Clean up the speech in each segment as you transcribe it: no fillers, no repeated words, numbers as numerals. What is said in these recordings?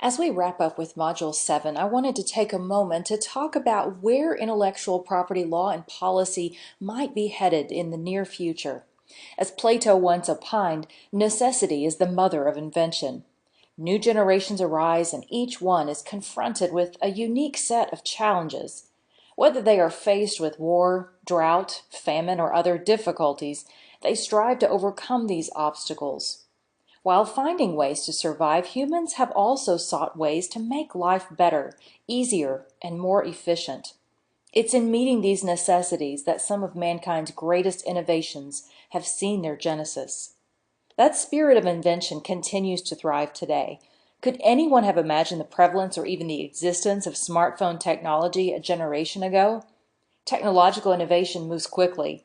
As we wrap up with Module 7, I wanted to take a moment to talk about where intellectual property law and policy might be headed in the near future. As Plato once opined, necessity is the mother of invention. New generations arise and each one is confronted with a unique set of challenges. Whether they are faced with war, drought, famine, or other difficulties, they strive to overcome these obstacles. While finding ways to survive, humans have also sought ways to make life better, easier, and more efficient. It's in meeting these necessities that some of mankind's greatest innovations have seen their genesis. That spirit of invention continues to thrive today. Could anyone have imagined the prevalence or even the existence of smartphone technology a generation ago? Technological innovation moves quickly.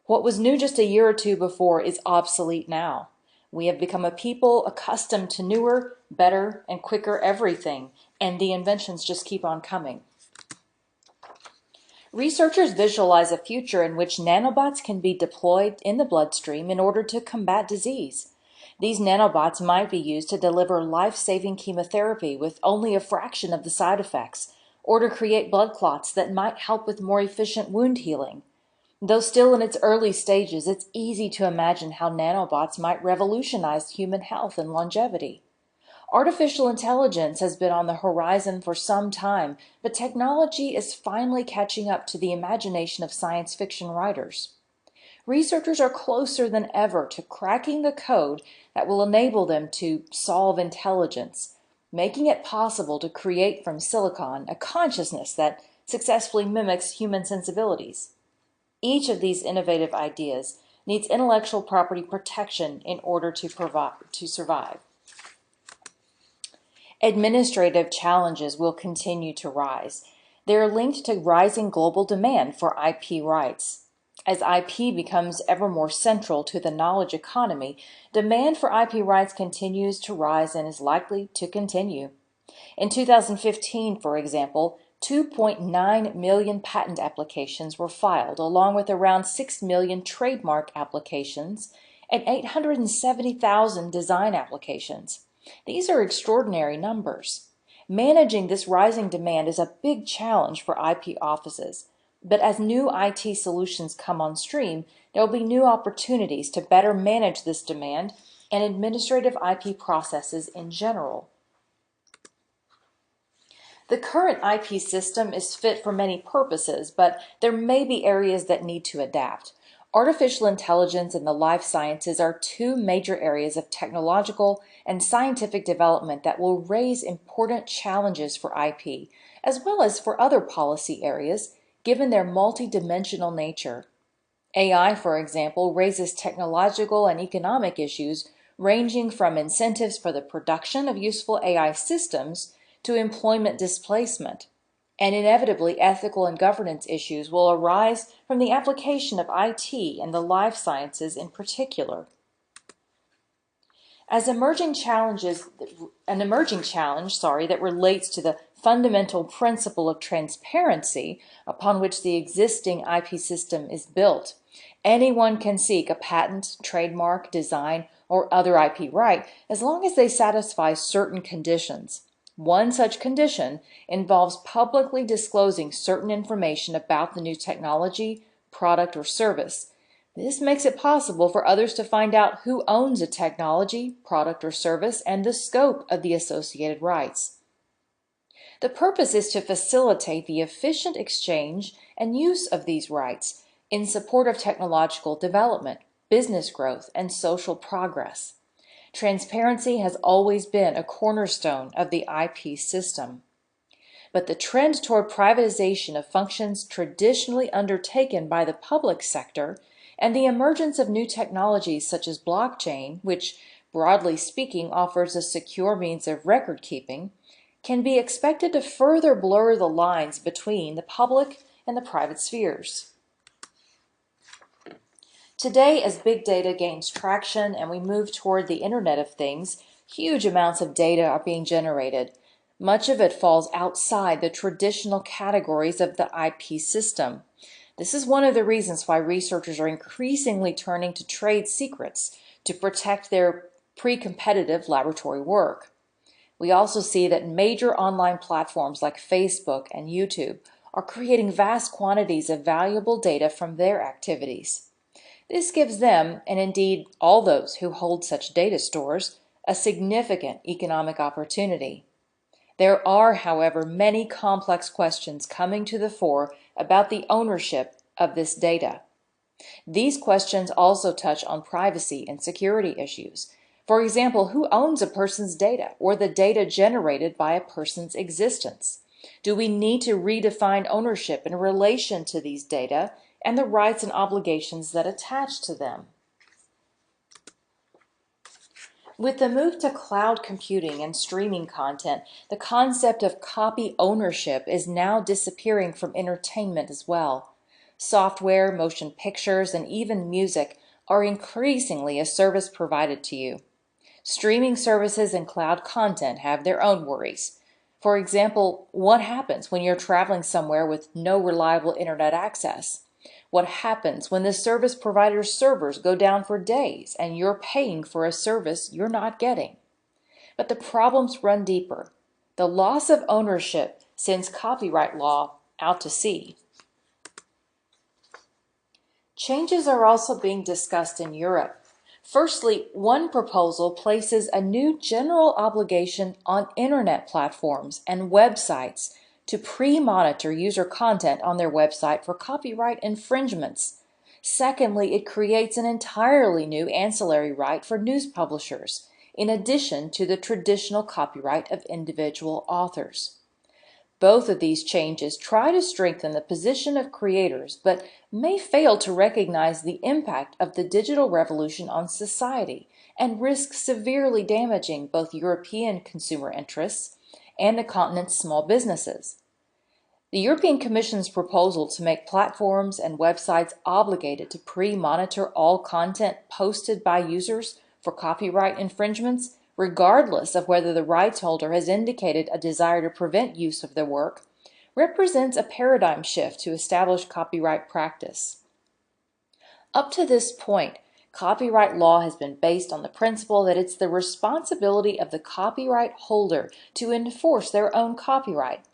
What was new just a year or two before is obsolete now. We have become a people accustomed to newer, better, and quicker everything, and the inventions just keep on coming. Researchers visualize a future in which nanobots can be deployed in the bloodstream in order to combat disease. These nanobots might be used to deliver life-saving chemotherapy with only a fraction of the side effects, or to create blood clots that might help with more efficient wound healing. Though still in its early stages, it's easy to imagine how nanobots might revolutionize human health and longevity. Artificial intelligence has been on the horizon for some time, but technology is finally catching up to the imagination of science fiction writers. Researchers are closer than ever to cracking the code that will enable them to solve intelligence, making it possible to create from silicon a consciousness that successfully mimics human sensibilities. Each of these innovative ideas needs intellectual property protection in order to survive. Administrative challenges will continue to rise. They are linked to rising global demand for IP rights. As IP becomes ever more central to the knowledge economy, demand for IP rights continues to rise and is likely to continue. In 2015, for example, 2.9 million patent applications were filed, along with around 6 million trademark applications and 870,000 design applications. These are extraordinary numbers. Managing this rising demand is a big challenge for IP offices, but as new IT solutions come on stream, there will be new opportunities to better manage this demand and administrative IP processes in general. The current IP system is fit for many purposes, but there may be areas that need to adapt. Artificial intelligence and the life sciences are two major areas of technological and scientific development that will raise important challenges for IP, as well as for other policy areas, given their multidimensional nature. AI, for example, raises technological and economic issues ranging from incentives for the production of useful AI systems to employment displacement, and inevitably ethical and governance issues will arise from the application of IT and the life sciences in particular. An emerging challenge that relates to the fundamental principle of transparency upon which the existing IP system is built. Anyone can seek a patent, trademark, design, or other IP right as long as they satisfy certain conditions. One such condition involves publicly disclosing certain information about the new technology, product, or service. This makes it possible for others to find out who owns a technology, product, or service and the scope of the associated rights. The purpose is to facilitate the efficient exchange and use of these rights in support of technological development, business growth, and social progress. Transparency has always been a cornerstone of the IP system. But the trend toward privatization of functions traditionally undertaken by the public sector and the emergence of new technologies such as blockchain, which, broadly speaking, offers a secure means of record keeping, can be expected to further blur the lines between the public and the private spheres. Today, as big data gains traction and we move toward the Internet of Things, huge amounts of data are being generated. Much of it falls outside the traditional categories of the IP system. This is one of the reasons why researchers are increasingly turning to trade secrets to protect their pre-competitive laboratory work. We also see that major online platforms like Facebook and YouTube are creating vast quantities of valuable data from their activities. This gives them, and indeed all those who hold such data stores, a significant economic opportunity. There are, however, many complex questions coming to the fore about the ownership of this data. These questions also touch on privacy and security issues. For example, who owns a person's data or the data generated by a person's existence? Do we need to redefine ownership in relation to these data and the rights and obligations that attach to them? With the move to cloud computing and streaming content, the concept of copy ownership is now disappearing from entertainment as well. Software, motion pictures, and even music are increasingly a service provided to you. Streaming services and cloud content have their own worries. For example, what happens when you're traveling somewhere with no reliable internet access? What happens when the service provider's servers go down for days and you're paying for a service you're not getting? But the problems run deeper. The loss of ownership sends copyright law out to sea. Changes are also being discussed in Europe. Firstly, one proposal places a new general obligation on internet platforms and websites to pre-monitor user content on their website for copyright infringements. Secondly, it creates an entirely new ancillary right for news publishers, in addition to the traditional copyright of individual authors. Both of these changes try to strengthen the position of creators, but may fail to recognize the impact of the digital revolution on society and risk severely damaging both European consumer interests and the continent's small businesses. The European Commission's proposal to make platforms and websites obligated to pre-monitor all content posted by users for copyright infringements, regardless of whether the rights holder has indicated a desire to prevent use of their work, represents a paradigm shift to establish copyright practice. Up to this point, copyright law has been based on the principle that it's the responsibility of the copyright holder to enforce their own copyright.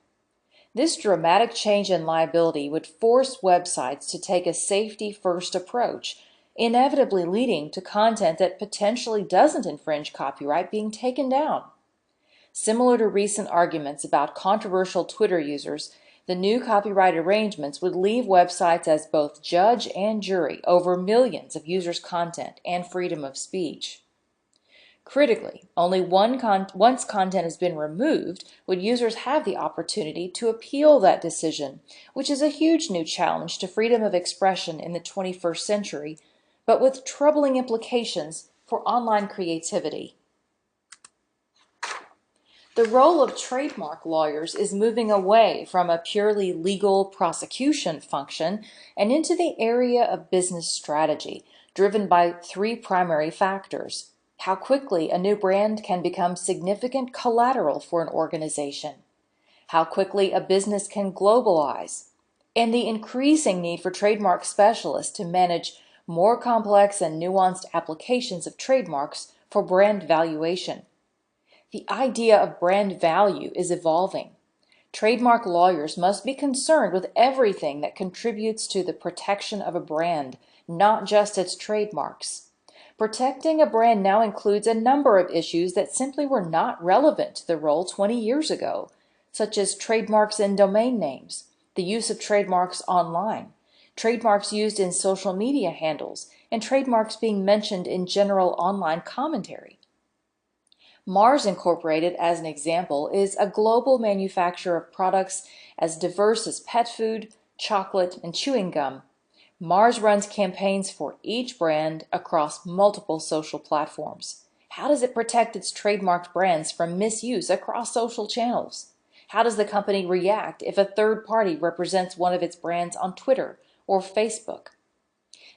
This dramatic change in liability would force websites to take a safety-first approach, inevitably leading to content that potentially doesn't infringe copyright being taken down. Similar to recent arguments about controversial Twitter users, the new copyright arrangements would leave websites as both judge and jury over millions of users' content and freedom of speech. Critically, only once content has been removed would users have the opportunity to appeal that decision, which is a huge new challenge to freedom of expression in the 21st century, but with troubling implications for online creativity. The role of trademark lawyers is moving away from a purely legal prosecution function and into the area of business strategy, driven by three primary factors: how quickly a new brand can become significant collateral for an organization, how quickly a business can globalize, and the increasing need for trademark specialists to manage more complex and nuanced applications of trademarks for brand valuation. The idea of brand value is evolving. Trademark lawyers must be concerned with everything that contributes to the protection of a brand, not just its trademarks. Protecting a brand now includes a number of issues that simply were not relevant to the role 20 years ago, such as trademarks and domain names, the use of trademarks online, trademarks used in social media handles, and trademarks being mentioned in general online commentary. Mars Incorporated, as an example, is a global manufacturer of products as diverse as pet food, chocolate, and chewing gum. Mars runs campaigns for each brand across multiple social platforms. How does it protect its trademarked brands from misuse across social channels? How does the company react if a third party represents one of its brands on Twitter or Facebook?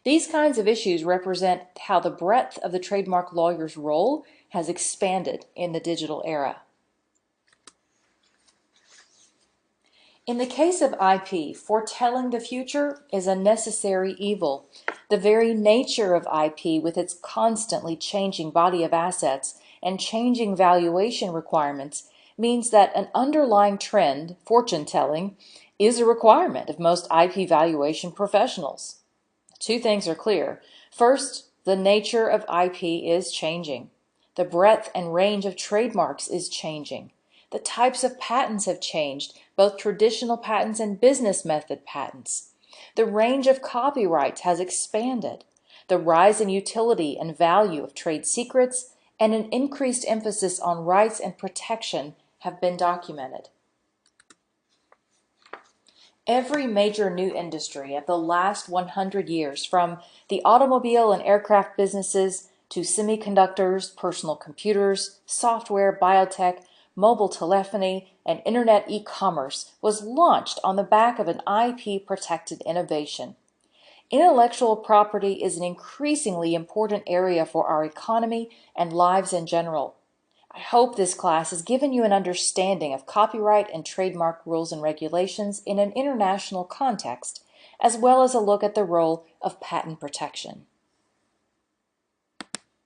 These kinds of issues represent how the breadth of the trademark lawyer's role has expanded in the digital era. In the case of IP, foretelling the future is a necessary evil. The very nature of IP, with its constantly changing body of assets, and changing valuation requirements means that an underlying trend, fortune telling, is a requirement of most IP valuation professionals. Two things are clear. First, the nature of IP is changing. The breadth and range of trademarks is changing. The types of patents have changed, both traditional patents and business method patents. The range of copyrights has expanded. The rise in utility and value of trade secrets and an increased emphasis on rights and protection have been documented. Every major new industry of the last 100 years, from the automobile and aircraft businesses to semiconductors, personal computers, software, biotech, mobile telephony, and internet e-commerce, was launched on the back of an IP-protected innovation. Intellectual property is an increasingly important area for our economy and lives in general. I hope this class has given you an understanding of copyright and trademark rules and regulations in an international context, as well as a look at the role of patent protection.